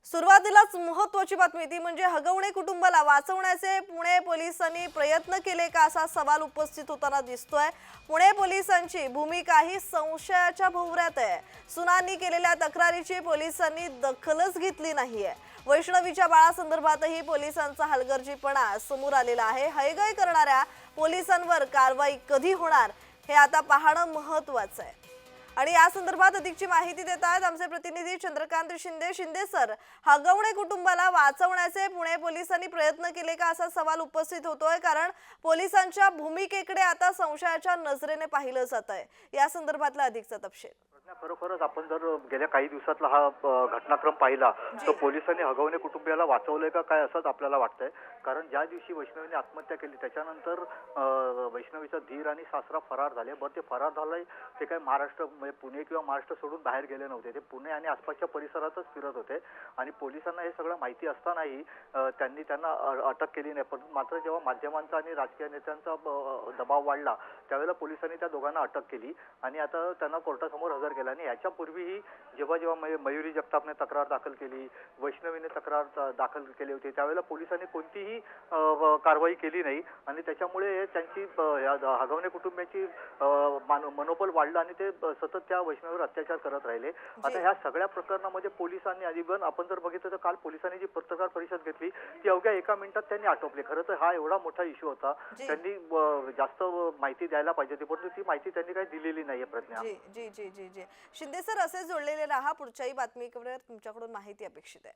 सुरुवातीलाच महत्त्वाची बातमी ती म्हणजे हगवणे कुटुंबाला वाचवण्याचे पुणे पोलिसांनी प्रयत्न केले का असा सवाल उपस्थित होताना दिसतोय। पुणे पोलिसांची भूमिका ही संशयाच्या भोवऱ्यात आहे। सुनांनी केलेल्या तक्रारीची पोलिसांनी दखलच घेतली नाहीये। वैष्णवीच्या बाळासंदर्भातही पोलिसांचा हलगर्जीपणा समोर आलेला आहे। हयगय करणाऱ्या पोलिसांवर कारवाई कधी होणार हे आता पाहणं महत्त्वाचं आहे। आणि या संदर्भात अधिकची माहिती देत आहेत आमचे प्रतिनिधी चंद्रकांत शिंदे। शिंदे सर, हगवणे कुटुंबाला वाचवण्याचे पुणे पोलिसांनी प्रयत्न केले का असा सवाल उपस्थित होतोय, कारण पोलिसांच्या भूमिकेकडे आता संशयाच्या नजरेने पाहिलं जात आहे। या संदर्भातला अधिकचा तपशील। खरोखरच आपण जर गेल्या काही दिवसातला हा घटनाक्रम पाहिला तर पोलिसांनी हगवणे कुटुंबियाला वाचवलंय का काय असंच आपल्याला वाटतंय। कारण ज्या दिवशी वैष्णवीने आत्महत्या केली त्याच्यानंतर वैष्णवीचा धीर आणि सासरा फरार झाले। बरं, ते फरार झालंय ते काय महाराष्ट्र म्हणजे पुणे किंवा महाराष्ट्र सोडून बाहेर गेले नव्हते, ते पुणे आणि आसपासच्या परिसरातच फिरत होते आणि पोलिसांना हे सगळं माहिती असतानाही त्यांनी त्यांना अटक केली नाही। पण मात्र जेव्हा माध्यमांचा आणि राजकीय नेत्यांचा दबाव वाढला त्यावेळेला पोलिसांनी त्या दोघांना अटक केली आणि आता त्यांना कोर्टासमोर हजर केलं। आणि याच्यापूर्वीही जेव्हा जेव्हा मयुरी जगतापने तक्रार दाखल केली, वैष्णवीने तक्रार दाखल केली होती, त्यावेळेला पोलिसांनी कोणतीही कारवाई केली नाही आणि त्याच्यामुळे त्यांची हगवणे कुटुंबियाची मनोबल वाढलं आणि ते सतत त्या वैष्णवीवर अत्याचार करत राहिले। आता ह्या सगळ्या प्रकरणामध्ये पोलिसांनी अधिवन आपण जर बघितलं तर काल पोलिसांनी जी पत्रकार परिषद घेतली ती अवघ्या 1 मिनिटात त्यांनी आटोपली। खरं तर हा एवढा मोठा इश्यू होता, त्यांनी जास्त माहिती द्यायला पाहिजे होती, परंतु ती माहिती त्यांनी काही दिलेली नाहीये। प्रज्ञा जी जी जी जी जी शिंदे सर, असे जोडलेले राहा, पुढच्याही बातमीवर तुमच्याकडून माहिती अपेक्षित आहे।